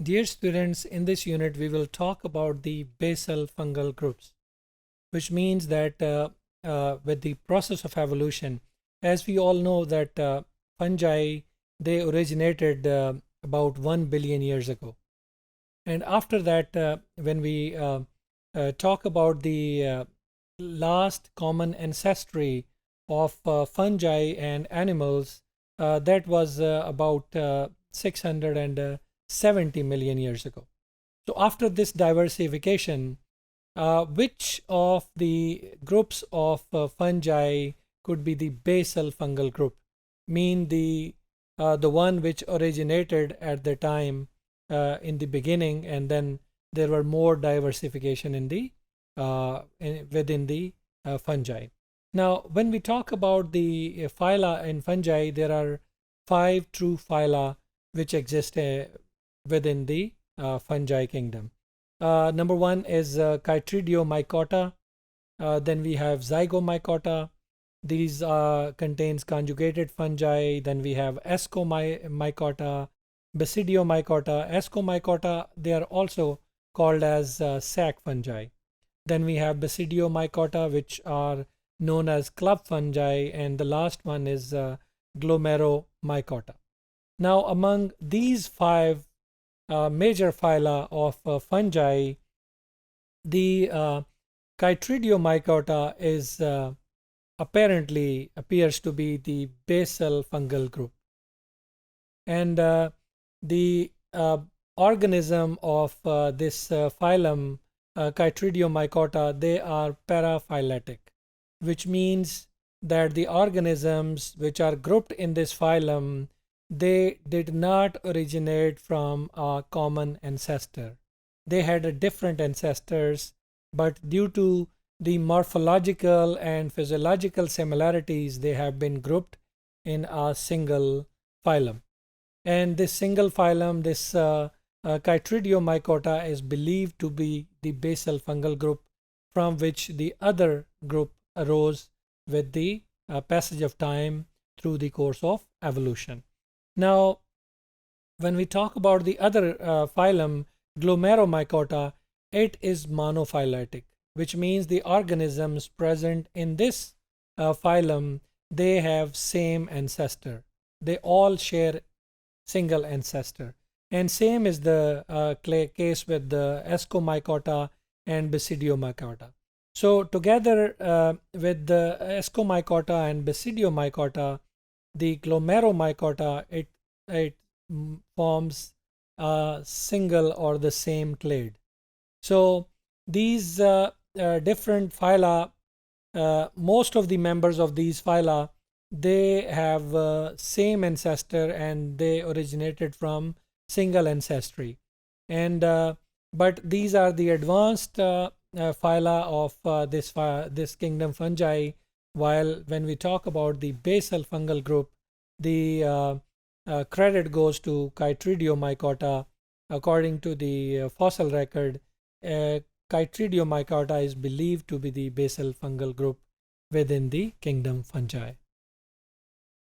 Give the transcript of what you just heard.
Dear students, in this unit we will talk about the basal fungal groups, which means that with the process of evolution, as we all know that fungi, they originated about 1 billion years ago. And after that, when we talk about the last common ancestry of fungi and animals, that was about 670 million years ago. So after this diversification, which of the groups of fungi could be the basal fungal group? Mean the one which originated at the time in the beginning, and then there were more diversification in the within the fungi. Now, when we talk about the phyla in fungi, there are 5 true phyla which exist within the fungi kingdom. Number one is Chytridiomycota. Then we have Zygomycota. These contains conjugated fungi. Then we have Ascomycota, Basidiomycota, Ascomycota. They are also called as sac fungi. Then we have Basidiomycota, which are known as club fungi, and the last one is Glomeromycota. Now, among these 5 major phyla of fungi, the Chytridiomycota is apparently appears to be the basal fungal group, and the organism of this phylum Chytridiomycota, they are paraphyletic, which means that the organisms which are grouped in this phylum, they did not originate from a common ancestor. They had different ancestors, but due to the morphological and physiological similarities, they have been grouped in a single phylum. And this single phylum, this Chytridiomycota, is believed to be the basal fungal group, from which the other group arose with the passage of time through the course of evolution. Now, when we talk about the other phylum, Glomeromycota, it is monophyletic, which means the organisms present in this phylum, they have same ancestor. They all share single ancestor. And same is the case with the Ascomycota and Basidiomycota. So together with the Ascomycota and Basidiomycota, the Glomeromycota, it forms a single or the same clade. So these different phyla, most of the members of these phyla, they have same ancestor and they originated from single ancestry. And but these are the advanced phyla of this kingdom fungi, while when we talk about the basal fungal group, the credit goes to Chytridiomycota. According to the fossil record, Chytridiomycota is believed to be the basal fungal group within the kingdom fungi.